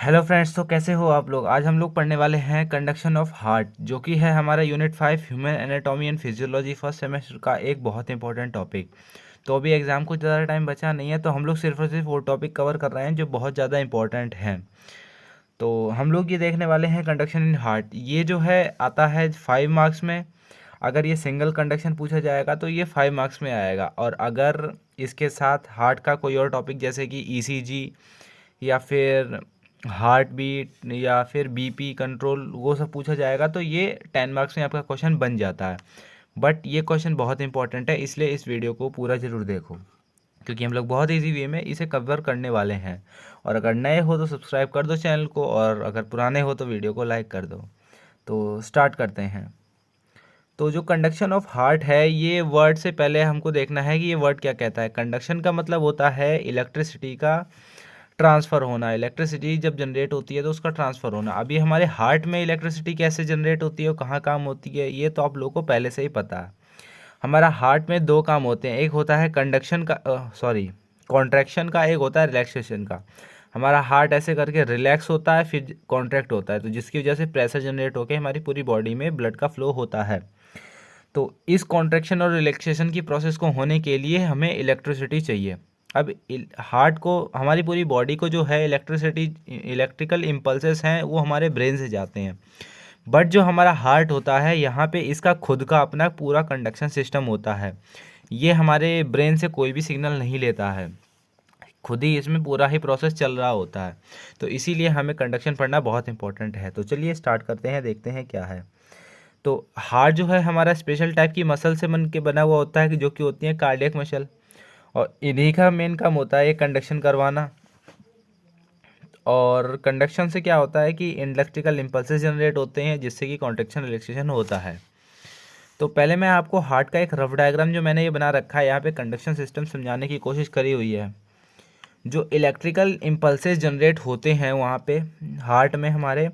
Hello friends, तो कैसे हो आप लोग। आज हम लोग पढ़ने वाले हैं कंडक्शन ऑफ हार्ट, जो कि है हमारा unit 5 human anatomy and physiology first semester का एक बहुत इंपॉर्टेंट टॉपिक। तो अभी एग्जाम को ज़्यादा टाइम बचा नहीं है, तो हम लोग सिर्फ और सिर्फ वो टॉपिक कवर कर रहे हैं जो बहुत ज़्यादा इंपॉर्टेंट हैं। तो हम लोग ये देखने वाले हैं कंडक्शन इन हार्ट। ये जो है आता है 5 मार्क्स में। अगर ये सिंगल कंडक्शन पूछा जाएगा तो ये 5 मार्क्स में आएगा, और अगर इसके साथ हार्ट का कोई और टॉपिक जैसे कि ईसीजी या फिर हार्ट बीट या फिर बीपी कंट्रोल वो सब पूछा जाएगा तो ये 10 मार्क्स में आपका क्वेश्चन बन जाता है। बट ये क्वेश्चन बहुत इंपॉर्टेंट है, इसलिए इस वीडियो को पूरा ज़रूर देखो, क्योंकि हम लोग बहुत इजी वे में इसे कवर करने वाले हैं। और अगर नए हो तो सब्सक्राइब कर दो चैनल को, और अगर पुराने हो तो वीडियो को लाइक कर दो। तो स्टार्ट करते हैं। तो जो कंडक्शन ऑफ हार्ट है, ये वर्ड से पहले हमको देखना है कि ये वर्ड क्या कहता है। कंडक्शन का मतलब होता है इलेक्ट्रिसिटी का ट्रांसफ़र होना। इलेक्ट्रिसिटी जब जनरेट होती है तो उसका ट्रांसफ़र होना। अभी हमारे हार्ट में इलेक्ट्रिसिटी कैसे जनरेट होती है और कहाँ काम होती है, ये तो आप लोगों को पहले से ही पता है। हमारा हार्ट में दो काम होते हैं, एक होता है कंडक्शन का, सॉरी, कॉन्ट्रैक्शन का, एक होता है रिलैक्सेशन का। हमारा हार्ट ऐसे करके रिलैक्स होता है, फिर कॉन्ट्रैक्ट होता है, तो जिसकी वजह से प्रेशर जनरेट होकर हमारी पूरी बॉडी में ब्लड का फ्लो होता है। तो इस कॉन्ट्रैक्शन और रिलैक्सेशन की प्रोसेस को होने के लिए हमें इलेक्ट्रिसिटी चाहिए। अब हार्ट को, हमारी पूरी बॉडी को जो है इलेक्ट्रिसिटी, इलेक्ट्रिकल इम्पल्सेस हैं वो हमारे ब्रेन से जाते हैं। बट जो हमारा हार्ट होता है, यहाँ पे इसका खुद का अपना पूरा कंडक्शन सिस्टम होता है। ये हमारे ब्रेन से कोई भी सिग्नल नहीं लेता है, खुद ही इसमें पूरा ही प्रोसेस चल रहा होता है। तो इसीलिए हमें कंडक्शन पढ़ना बहुत इंपॉर्टेंट है। तो चलिए स्टार्ट करते हैं, देखते हैं क्या है। तो हार्ट जो है हमारा स्पेशल टाइप की मसल से बन के बना हुआ होता है, कि जो कि होती है कार्डियक मसल, और इन्हीं का मेन काम होता है ये कंडक्शन करवाना। और कंडक्शन से क्या होता है कि इलेक्ट्रिकल इम्पल्सेस जनरेट होते हैं, जिससे कि कॉन्ट्रैक्शन रिलैक्सेशन होता है। तो पहले मैं आपको हार्ट का एक रफ डायग्राम जो मैंने ये बना रखा है, यहाँ पे कंडक्शन सिस्टम समझाने की कोशिश करी हुई है। जो इलेक्ट्रिकल इम्पल्सेस जनरेट होते हैं वहाँ पे हार्ट में हमारे,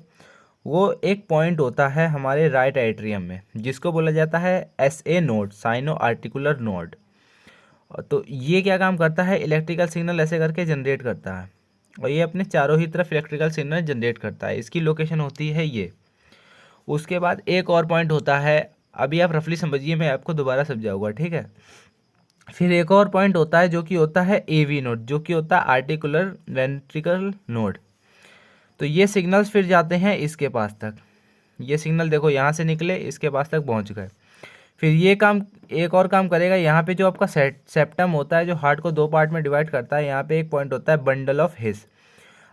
वो एक पॉइंट होता है हमारे राइट एट्रियम में, जिसको बोला जाता है SA node, sino articular node. तो ये क्या काम करता है, इलेक्ट्रिकल सिग्नल ऐसे करके जनरेट करता है, और ये अपने चारों ही तरफ इलेक्ट्रिकल सिग्नल जनरेट करता है। इसकी लोकेशन होती है ये। उसके बाद एक और पॉइंट होता है, अभी आप रफली समझिए, मैं आपको दोबारा समझाऊंगा, ठीक है। फिर एक और पॉइंट होता है जो कि होता है AV नोड, जो कि होता है आर्टिकुलर वेंट्रिकल नोड। तो ये सिग्नल्स फिर जाते हैं इसके पास तक। ये सिग्नल देखो यहाँ से निकले, इसके पास तक पहुँच गए। फिर ये काम, एक और काम करेगा, यहाँ पे जो आपका सेप्टम होता है जो हार्ट को दो पार्ट में डिवाइड करता है, यहाँ पे एक पॉइंट होता है बंडल ऑफ हिस।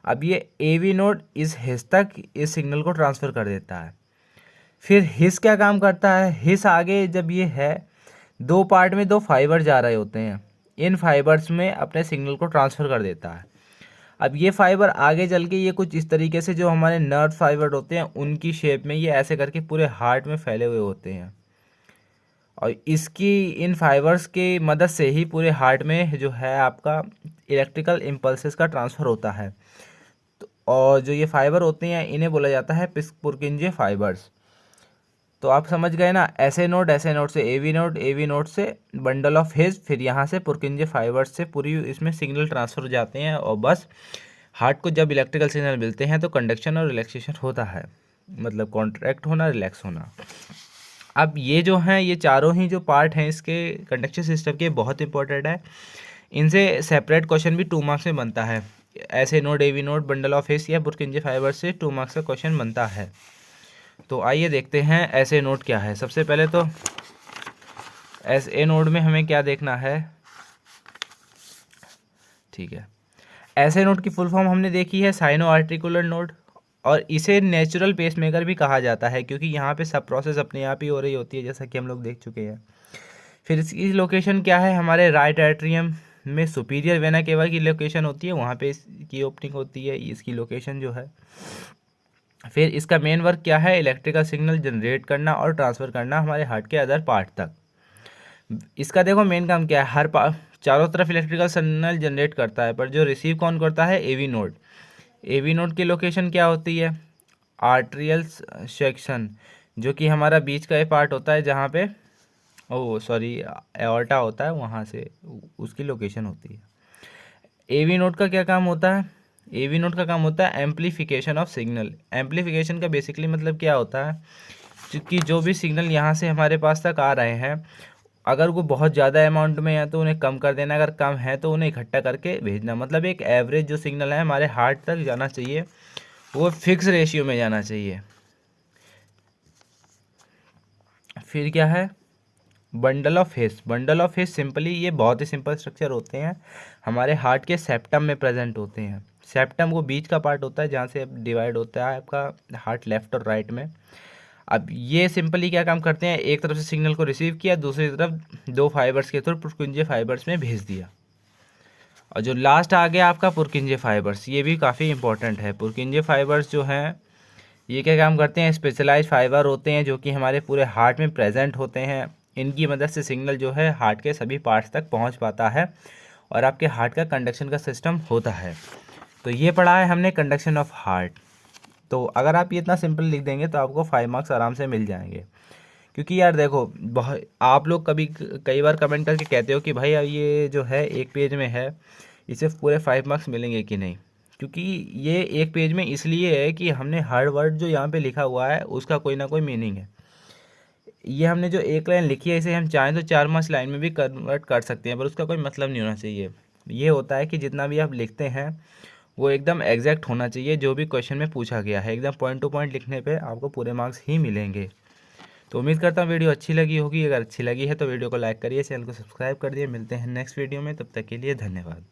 अब ये AV नोड इस हिस तक इस सिग्नल को ट्रांसफ़र कर देता है। फिर हिस क्या काम करता है, हिस आगे जब ये है, दो पार्ट में दो फाइबर जा रहे होते हैं, इन फाइबर्स में अपने सिग्नल को ट्रांसफ़र कर देता है। अब ये फाइबर आगे चल के ये कुछ इस तरीके से, जो हमारे नर्व फाइबर होते हैं उनकी शेप में, ये ऐसे करके पूरे हार्ट में फैले हुए होते हैं, और इसकी, इन फाइबर्स की मदद से ही पूरे हार्ट में जो है आपका इलेक्ट्रिकल इम्पल्सेस का ट्रांसफ़र होता है। तो और जो ये फाइबर होते हैं इन्हें बोला जाता है पुर्किंजे फाइबर्स। तो आप समझ गए ना, ऐसे नोड से AV नोड से बंडल ऑफ हिज, फिर यहाँ से पुर्किंजे फाइबर्स से पूरी इसमें सिग्नल ट्रांसफ़र हो जाते हैं, और बस हार्ट को जब इलेक्ट्रिकल सिग्नल मिलते हैं तो कंडक्शन और रिलैक्सेशन होता है, मतलब कॉन्ट्रैक्ट होना, रिलैक्स होना। अब ये जो हैं, ये चारों ही जो पार्ट हैं इसके कंडक्शन सिस्टम के, बहुत इंपॉर्टेंट है। इनसे सेपरेट क्वेश्चन भी 2 मार्क्स में बनता है। ऐसे node, AV node, bundle of his या पुर्किंजे फाइबर से 2 मार्क्स का क्वेश्चन बनता है। तो आइए देखते हैं ऐसे नोड क्या है। सबसे पहले तो SA नोड में हमें क्या देखना है, ठीक है। ऐसे नोड की फुल फॉर्म हमने देखी है, साइनो आर्टिकुलर नोड, और इसे नेचुरल पेसमेकर भी कहा जाता है, क्योंकि यहाँ पे सब प्रोसेस अपने आप ही हो रही होती है, जैसा कि हम लोग देख चुके हैं। फिर इसकी लोकेशन क्या है, हमारे राइट एट्रियम में सुपीरियर वेना केवा की लोकेशन होती है, वहाँ पे इसकी ओपनिंग होती है, इसकी लोकेशन जो है। फिर इसका मेन वर्क क्या है, इलेक्ट्रिकल सिग्नल जनरेट करना और ट्रांसफ़र करना हमारे हार्ट के अदर पार्ट तक। इसका देखो मेन काम क्या है, चारों तरफ इलेक्ट्रिकल सिग्नल जनरेट करता है, पर जो रिसीव कौन करता है, AV नोड। AV नोड की लोकेशन क्या होती है, आर्ट्रियल सेक्शन, जो कि हमारा बीच का ये पार्ट होता है, जहाँ पे, ओ सॉरी, एओर्टा होता है, वहाँ से उसकी लोकेशन होती है। AV नोड का क्या काम होता है, AV नोड का काम होता है एम्पलीफिकेशन ऑफ सिग्नल। एम्पलीफिकेशन का बेसिकली मतलब क्या होता है कि जो भी सिग्नल यहाँ से हमारे पास तक आ रहे हैं, अगर वो बहुत ज़्यादा अमाउंट में है तो उन्हें कम कर देना, अगर कम है तो उन्हें इकट्ठा करके भेजना। मतलब एक एवरेज जो सिग्नल है हमारे हार्ट तक जाना चाहिए, वो फिक्स रेशियो में जाना चाहिए। फिर क्या है, bundle of his. Bundle of his simply ये बहुत ही सिंपल स्ट्रक्चर होते हैं, हमारे हार्ट के सेप्टम में प्रेजेंट होते हैं। सेप्टम वो बीच का पार्ट होता है जहाँ से डिवाइड होता है आपका हार्ट लेफ्ट और राइट में। अब ये सिंपली क्या काम करते हैं, एक तरफ से सिग्नल को रिसीव किया, दूसरी तरफ दो फाइबर्स के थ्रू पुरकिंजे फाइबर्स में भेज दिया। और जो लास्ट आ गया आपका पुरकिंजे फाइबर्स, ये भी काफ़ी इंपॉर्टेंट है। पुरकिंजे फाइबर्स जो हैं ये क्या काम करते हैं, स्पेशलाइज फाइबर होते हैं जो कि हमारे पूरे हार्ट में प्रेजेंट होते हैं। इनकी मदद से सिग्नल जो है हार्ट के सभी पार्ट्स तक पहुंच पाता है और आपके हार्ट का कंडक्शन का सिस्टम होता है। तो ये पढ़ा है हमने कंडक्शन ऑफ हार्ट। तो अगर आप ये इतना सिंपल लिख देंगे तो आपको 5 मार्क्स आराम से मिल जाएंगे। क्योंकि यार देखो, बहुत आप लोग कई बार कमेंट करके कहते हो कि भाई अब ये जो है एक पेज में है, इसे पूरे 5 मार्क्स मिलेंगे कि नहीं। क्योंकि ये एक पेज में इसलिए है कि हमने हर वर्ड जो यहाँ पे लिखा हुआ है उसका कोई ना कोई मीनिंग है। ये हमने जो एक लाइन लिखी है इसे हम चाहें तो 4-5 लाइन में भी कन्वर्ट कर सकते हैं, पर उसका कोई मतलब नहीं होना चाहिए। ये होता है कि जितना भी आप लिखते हैं वो एकदम एग्जैक्ट होना चाहिए, जो भी क्वेश्चन में पूछा गया है एकदम पॉइंट टू पॉइंट लिखने पे आपको पूरे मार्क्स ही मिलेंगे। तो उम्मीद करता हूँ वीडियो अच्छी लगी होगी। अगर अच्छी लगी है तो वीडियो को लाइक करिए, चैनल को सब्सक्राइब कर दिए। मिलते हैं नेक्स्ट वीडियो में, तब तक के लिए धन्यवाद।